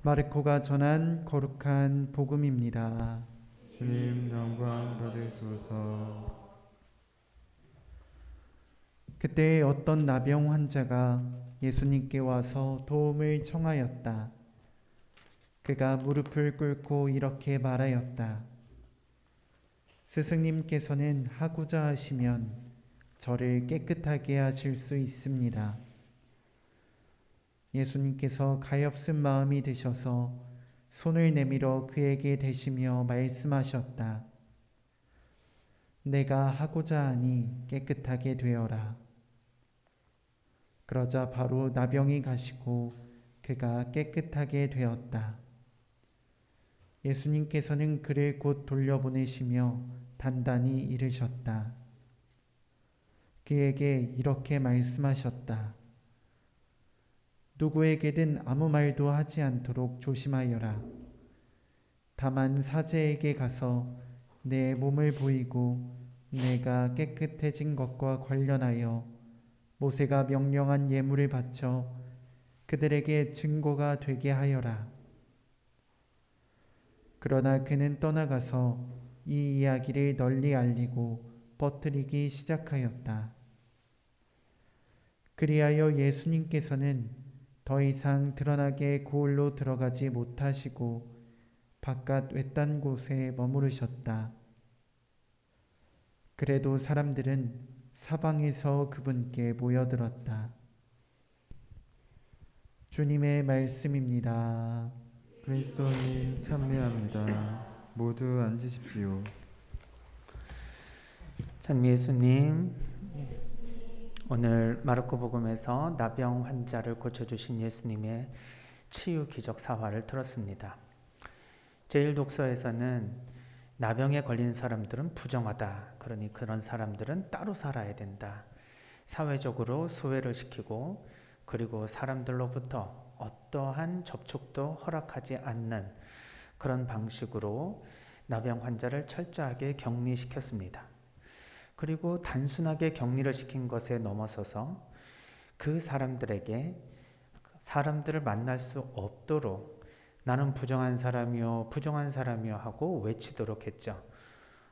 마르코가 전한 거룩한 복음입니다. 주님 영광 받으소서. 그때 어떤 나병 환자가 예수님께 와서 도움을 청하였다. 그가 무릎을 꿇고 이렇게 말하였다. 스승님께서는 하고자 하시면 저를 깨끗하게 하실 수 있습니다. 예수님께서 가엾은 마음이 드셔서 손을 내밀어 그에게 대시며 말씀하셨다. 내가 하고자 하니 깨끗하게 되어라. 그러자 바로 나병이 가시고 그가 깨끗하게 되었다. 예수님께서는 그를 곧 돌려보내시며 단단히 이르셨다. 그에게 이렇게 말씀하셨다. 누구에게든 아무 말도 하지 않도록 조심하여라. 다만 사제에게 가서 내 몸을 보이고 내가 깨끗해진 것과 관련하여 모세가 명령한 예물을 바쳐 그들에게 증거가 되게 하여라. 그러나 그는 떠나가서 이 이야기를 널리 알리고 퍼뜨리기 시작하였다. 그리하여 예수님께서는 더 이상 드러나게 고을로 들어가지 못하시고 바깥 외딴 곳에 머무르셨다. 그래도 사람들은 사방에서 그분께 모여들었다. 주님의 말씀입니다. 그리스도님 참배합니다. 모두 앉으십시오. 참 예수님, 오늘 마르코 복음에서 나병 환자를 고쳐주신 예수님의 치유 기적 사화를 들었습니다. 제1독서에서는 나병에 걸린 사람들은 부정하다. 그러니 그런 사람들은 따로 살아야 된다. 사회적으로 소외를 시키고 그리고 사람들로부터 어떠한 접촉도 허락하지 않는 그런 방식으로 나병 환자를 철저하게 격리시켰습니다. 그리고 단순하게 격리를 시킨 것에 넘어서서 그 사람들에게 사람들을 만날 수 없도록 나는 부정한 사람이요 하고 외치도록 했죠.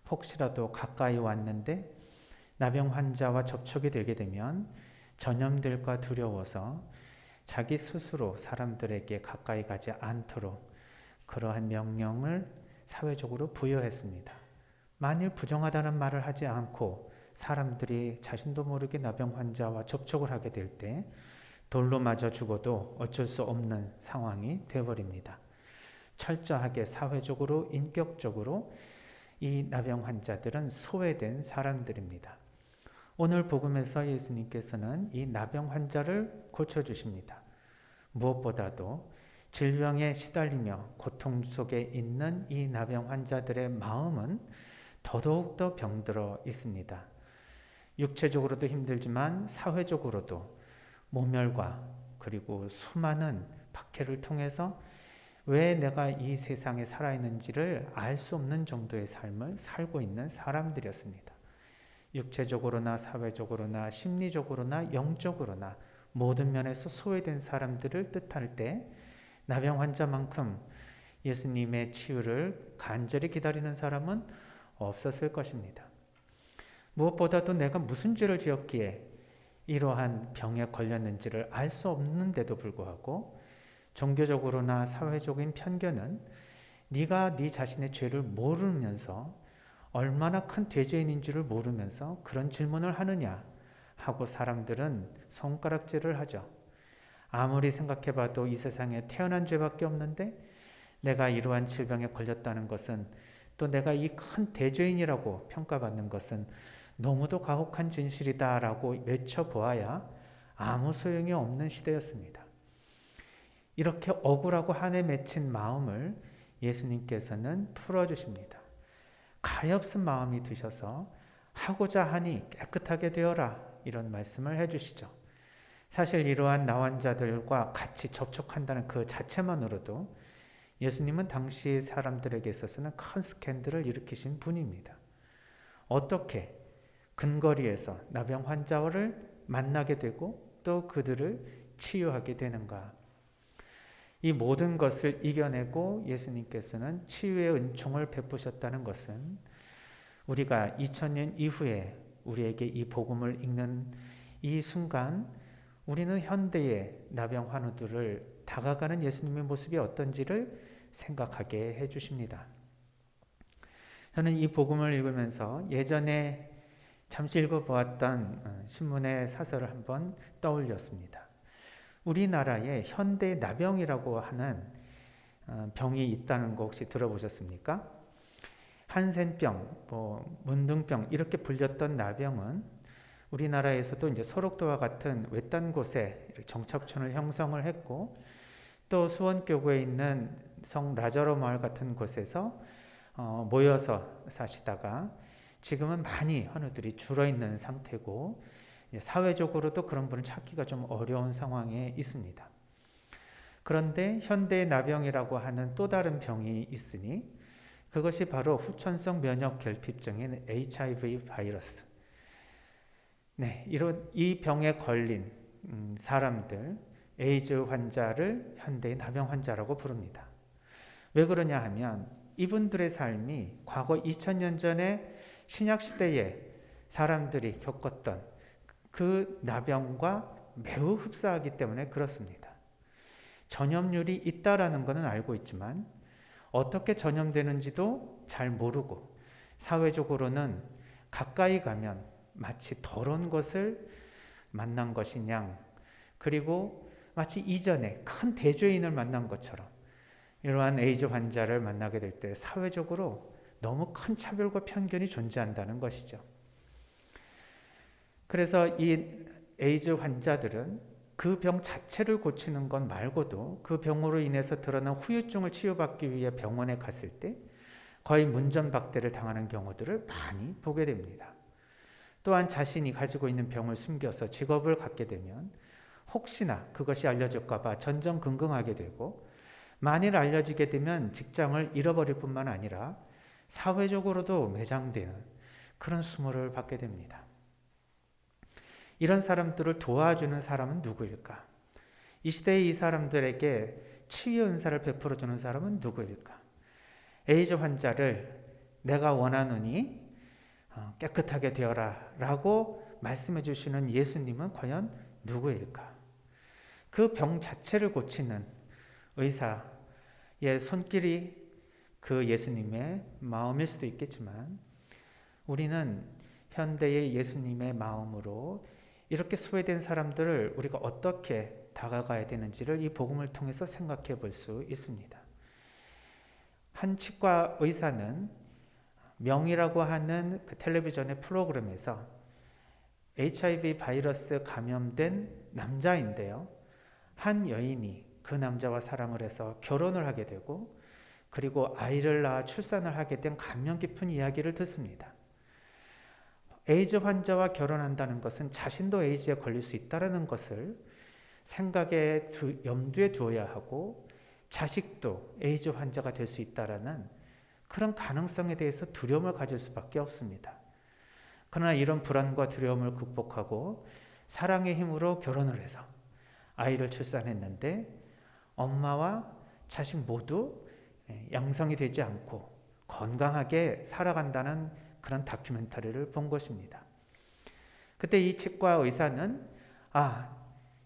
혹시라도 가까이 왔는데 나병 환자와 접촉이 되게 되면 전염될까 두려워서 자기 스스로 사람들에게 가까이 가지 않도록 그러한 명령을 사회적으로 부여했습니다. 만일 부정하다는 말을 하지 않고 사람들이 자신도 모르게 나병 환자와 접촉을 하게 될 때 돌로 맞아 죽어도 어쩔 수 없는 상황이 되어버립니다. 철저하게 사회적으로 인격적으로 이 나병 환자들은 소외된 사람들입니다. 오늘 복음에서 예수님께서는 이 나병 환자를 고쳐주십니다. 무엇보다도 질병에 시달리며 고통 속에 있는 이 나병 환자들의 마음은 더더욱더 병들어 있습니다. 육체적으로도 힘들지만 사회적으로도 모멸과 그리고 수많은 박해를 통해서 왜 내가 이 세상에 살아있는지를 알 수 없는 정도의 삶을 살고 있는 사람들이었습니다. 육체적으로나 사회적으로나 심리적으로나 영적으로나 모든 면에서 소외된 사람들을 뜻할 때 나병 환자만큼 예수님의 치유를 간절히 기다리는 사람은 없었을 것입니다. 무엇보다도 내가 무슨 죄를 지었기에 이러한 병에 걸렸는지를 알 수 없는데도 불구하고 종교적으로나 사회적인 편견은 네가 네 자신의 죄를 모르면서 얼마나 큰 대죄인인지를 모르면서 그런 질문을 하느냐 하고 사람들은 손가락질을 하죠. 아무리 생각해봐도 이 세상에 태어난 죄밖에 없는데 내가 이러한 질병에 걸렸다는 것은 또 내가 이 큰 대죄인이라고 평가받는 것은 너무도 가혹한 진실이다라고 외쳐보아야 아무 소용이 없는 시대였습니다. 이렇게 억울하고 한에 맺힌 마음을 예수님께서는 풀어주십니다. 가엾은 마음이 드셔서 하고자 하니 깨끗하게 되어라 이런 말씀을 해주시죠. 사실 이러한 나환자들과 같이 접촉한다는 그 자체만으로도 예수님은 당시 사람들에게 있어서는 큰 스캔들을 일으키신 분입니다. 어떻게 근거리에서 나병 환자를 만나게 되고 또 그들을 치유하게 되는가? 이 모든 것을 이겨내고 예수님께서는 치유의 은총을 베푸셨다는 것은 우리가 2000년 이후에 우리에게 이 복음을 읽는 이 순간 우리는 현대의 나병 환우들을 다가가는 예수님의 모습이 어떤지를 생각하게 해주십니다. 저는 이 복음을 읽으면서 예전에 잠시 읽어보았던 신문의 사설을 한번 떠올렸습니다. 우리나라에 현대 나병이라고 하는 병이 있다는 거 혹시 들어보셨습니까? 한센병, 문둥병 이렇게 불렸던 나병은 우리나라에서도 이제 소록도와 같은 외딴 곳에 정착촌을 형성을 했고 또 수원교구에 있는 성 라자로 마을 같은 곳에서 모여서 사시다가 지금은 많이 환우들이 줄어 있는 상태고 사회적으로도 그런 분을 찾기가 좀 어려운 상황에 있습니다. 그런데 현대 나병이라고 하는 또 다른 병이 있으니 그것이 바로 후천성 면역 결핍증인 HIV 바이러스. 네, 이 병에 걸린 사람들, 에이즈 환자를 현대의 나병 환자라고 부릅니다. 왜 그러냐 하면 이분들의 삶이 과거 2000년 전에 신약시대에 사람들이 겪었던 그 나병과 매우 흡사하기 때문에 그렇습니다. 전염률이 있다라는 것은 알고 있지만 어떻게 전염되는지도 잘 모르고 사회적으로는 가까이 가면 마치 더러운 것을 만난 것이냐 그리고 마치 이전에 큰 대죄인을 만난 것처럼 이러한 에이즈 환자를 만나게 될 때 사회적으로 너무 큰 차별과 편견이 존재한다는 것이죠. 그래서 이 에이즈 환자들은 그 병 자체를 고치는 것 말고도 그 병으로 인해서 드러난 후유증을 치유받기 위해 병원에 갔을 때 거의 문전박대를 당하는 경우들을 많이 보게 됩니다. 또한 자신이 가지고 있는 병을 숨겨서 직업을 갖게 되면 혹시나 그것이 알려질까 봐 전전긍긍하게 되고 만일 알려지게 되면 직장을 잃어버릴 뿐만 아니라 사회적으로도 매장되는 그런 수모를 받게 됩니다. 이런 사람들을 도와주는 사람은 누구일까? 이 시대의 이 사람들에게 치유 은사를 베풀어주는 사람은 누구일까? 에이즈 환자를 내가 원하노니 깨끗하게 되어라 라고 말씀해 주시는 예수님은 과연 누구일까? 그 병 자체를 고치는 의사의 손길이 그 예수님의 마음일 수도 있겠지만 우리는 현대의 예수님의 마음으로 이렇게 소외된 사람들을 우리가 어떻게 다가가야 되는지를 이 복음을 통해서 생각해 볼 수 있습니다. 한 치과 의사는 명이라고 하는 그 텔레비전의 프로그램에서 HIV 바이러스 감염된 남자인데요. 한 여인이 그 남자와 사랑을 해서 결혼을 하게 되고 그리고 아이를 낳아 출산을 하게 된 감명 깊은 이야기를 듣습니다. 에이즈 환자와 결혼한다는 것은 자신도 에이즈에 걸릴 수 있다는 것을 생각에 염두에 두어야 하고 자식도 에이즈 환자가 될 수 있다는 그런 가능성에 대해서 두려움을 가질 수밖에 없습니다. 그러나 이런 불안과 두려움을 극복하고 사랑의 힘으로 결혼을 해서 아이를 출산했는데 엄마와 자식 모두 양성이 되지 않고 건강하게 살아간다는 그런 다큐멘터리를 본 것입니다. 그때 이 치과 의사는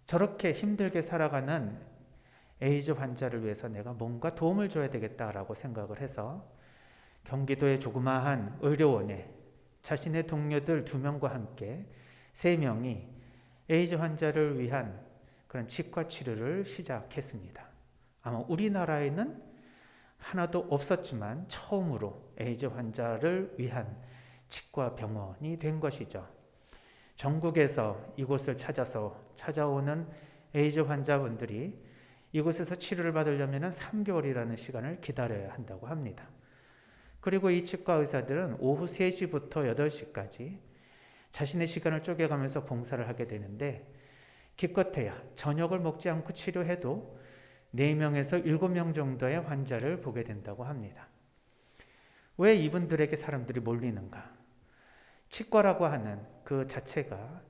저렇게 힘들게 살아가는 에이즈 환자를 위해서 내가 뭔가 도움을 줘야 되겠다라고 생각을 해서 경기도의 조그마한 의료원에 자신의 동료들 2명과 함께 3명이 에이즈 환자를 위한 그런 치과 치료를 시작했습니다. 아마 우리나라에는 하나도 없었지만 처음으로 에이즈 환자를 위한 치과 병원이 된 것이죠. 전국에서 이곳을 찾아오는 에이즈 환자분들이 이곳에서 치료를 받으려면 3개월이라는 시간을 기다려야 한다고 합니다. 그리고 이 치과 의사들은 오후 3시부터 8시까지 자신의 시간을 쪼개가면서 봉사를 하게 되는데 기껏해야 저녁을 먹지 않고 치료해도 4명에서 7명 정도의 환자를 보게 된다고 합니다. 왜 이분들에게 사람들이 몰리는가? 치과라고 하는 그 자체가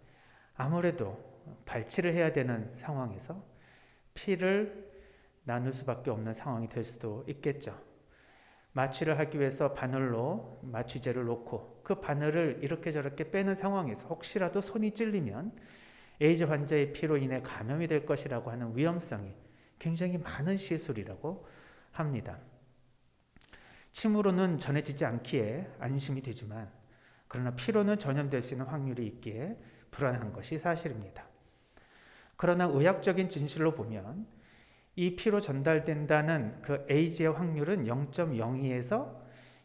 아무래도 발치를 해야 되는 상황에서 피를 나눌 수밖에 없는 상황이 될 수도 있겠죠. 마취를 하기 위해서 바늘로 마취제를 놓고 그 바늘을 이렇게 저렇게 빼는 상황에서 혹시라도 손이 찔리면 에이즈 환자의 피로 인해 감염이 될 것이라고 하는 위험성이 굉장히 많은 시술이라고 합니다. 침으로는 전해지지 않기에 안심이 되지만 그러나 피로는 전염될 수 있는 확률이 있기에 불안한 것이 사실입니다. 그러나 의학적인 진실로 보면 이 피로 전달된다는 그 에이즈의 확률은 0.02에서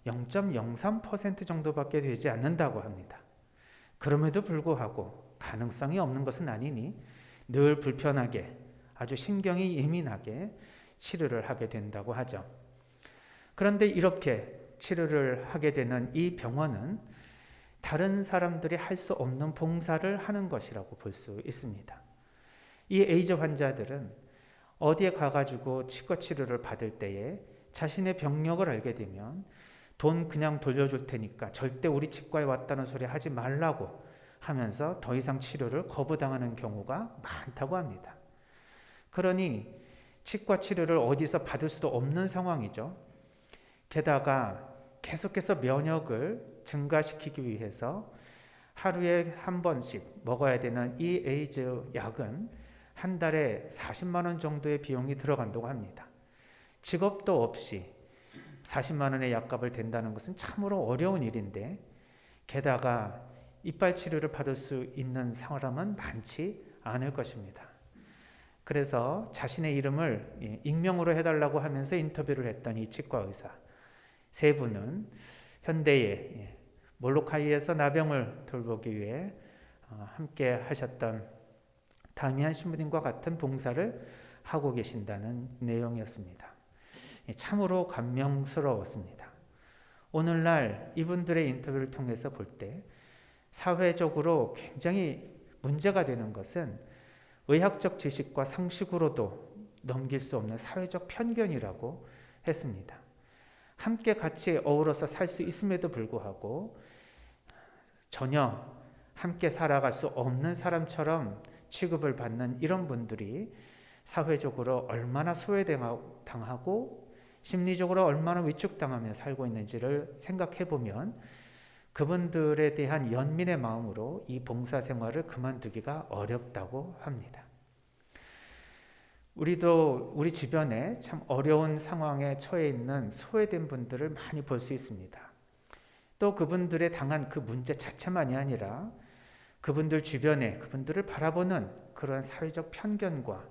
0.03% 정도밖에 되지 않는다고 합니다. 그럼에도 불구하고 가능성이 없는 것은 아니니 늘 불편하게 아주 신경이 예민하게 치료를 하게 된다고 하죠. 그런데 이렇게 치료를 하게 되는 이 병원은 다른 사람들이 할 수 없는 봉사를 하는 것이라고 볼 수 있습니다. 이 에이즈 환자들은 어디에 가가지고 치과 치료를 받을 때에 자신의 병력을 알게 되면 돈 그냥 돌려줄 테니까 절대 우리 치과에 왔다는 소리 하지 말라고 하면서 더 이상 치료를 거부당하는 경우가 많다고 합니다. 그러니 치과 치료를 어디서 받을 수도 없는 상황이죠. 게다가 계속해서 면역을 증가시키기 위해서 하루에 한 번씩 먹어야 되는 이 에이즈 약은 한 달에 40만 원 정도의 비용이 들어간다고 합니다. 직업도 없이 40만 원의 약값을 댄다는 것은 참으로 어려운 일인데 게다가 이빨 치료를 받을 수 있는 사람은 많지 않을 것입니다. 그래서 자신의 이름을 익명으로 해달라고 하면서 인터뷰를 했던 이 치과 의사 세 분은 현대의 몰로카이에서 나병을 돌보기 위해 함께 하셨던 다미안 신부님과 같은 봉사를 하고 계신다는 내용이었습니다. 참으로 감명스러웠습니다. 오늘날 이분들의 인터뷰를 통해서 볼 때 사회적으로 굉장히 문제가 되는 것은 의학적 지식과 상식으로도 넘길 수 없는 사회적 편견이라고 했습니다. 함께 같이 어우러서 살 수 있음에도 불구하고 전혀 함께 살아갈 수 없는 사람처럼 취급을 받는 이런 분들이 사회적으로 얼마나 소외당하고 심리적으로 얼마나 위축당하며 살고 있는지를 생각해 보면 그분들에 대한 연민의 마음으로 이 봉사생활을 그만두기가 어렵다고 합니다. 우리도 우리 주변에 참 어려운 상황에 처해 있는 소외된 분들을 많이 볼 수 있습니다. 또 그분들의 당한 그 문제 자체만이 아니라 그분들 주변에 그분들을 바라보는 그런 사회적 편견과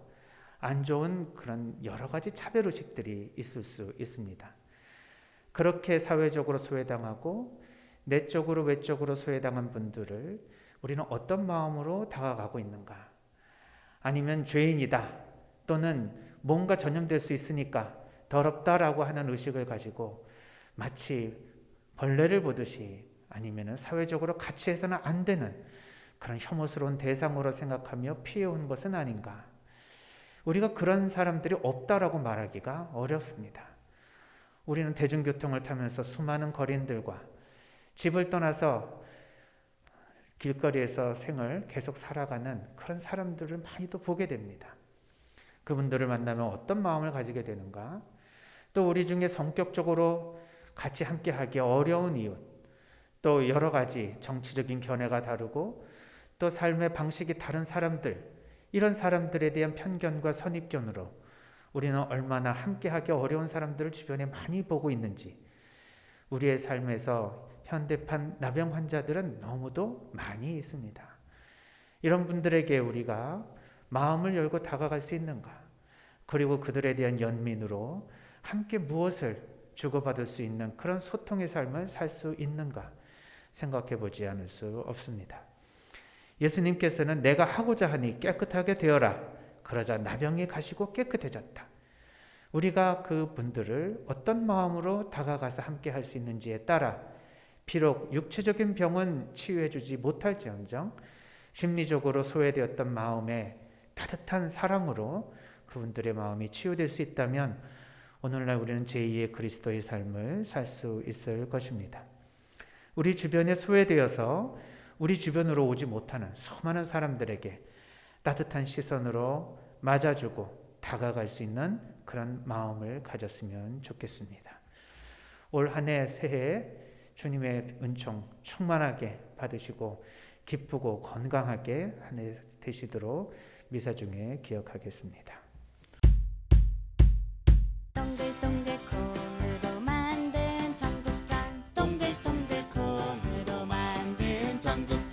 안 좋은 그런 여러 가지 차별의식들이 있을 수 있습니다. 그렇게 사회적으로 소외당하고 내적으로 외적으로 소외당한 분들을 우리는 어떤 마음으로 다가가고 있는가? 아니면 죄인이다 또는 뭔가 전염될 수 있으니까 더럽다라고 하는 의식을 가지고 마치 벌레를 보듯이 아니면 사회적으로 같이 해서는 안 되는 그런 혐오스러운 대상으로 생각하며 피해온 것은 아닌가? 우리가 그런 사람들이 없다라고 말하기가 어렵습니다. 우리는 대중교통을 타면서 수많은 거린들과 집을 떠나서 길거리에서 생을 계속 살아가는 그런 사람들을 많이도 보게 됩니다. 그분들을 만나면 어떤 마음을 가지게 되는가? 또 우리 중에 성격적으로 같이 함께하기 어려운 이웃, 또 여러 가지 정치적인 견해가 다르고 또 삶의 방식이 다른 사람들, 이런 사람들에 대한 편견과 선입견으로 우리는 얼마나 함께하기 어려운 사람들을 주변에 많이 보고 있는지 우리의 삶에서 현대판 나병 환자들은 너무도 많이 있습니다. 이런 분들에게 우리가 마음을 열고 다가갈 수 있는가? 그리고 그들에 대한 연민으로 함께 무엇을 주고받을 수 있는 그런 소통의 삶을 살 수 있는가? 생각해 보지 않을 수 없습니다. 예수님께서는 내가 하고자 하니 깨끗하게 되어라. 그러자 나병이 가시고 깨끗해졌다. 우리가 그 분들을 어떤 마음으로 다가가서 함께 할 수 있는지에 따라 비록 육체적인 병은 치유해 주지 못할지언정 심리적으로 소외되었던 마음에 따뜻한 사랑으로 그분들의 마음이 치유될 수 있다면 오늘날 우리는 제2의 그리스도의 삶을 살 수 있을 것입니다. 우리 주변에 소외되어서 우리 주변으로 오지 못하는 수많은 사람들에게 따뜻한 시선으로 맞아주고 다가갈 수 있는 그런 마음을 가졌으면 좋겠습니다. 올 한 해 새해 주님의 은총 충만하게 받으시고 기쁘고 건강하게 한 해 되시도록 미사 중에 기억하겠습니다. 동글동글 콩으로 만든 전국장 동글동글 콩으로 만든 전국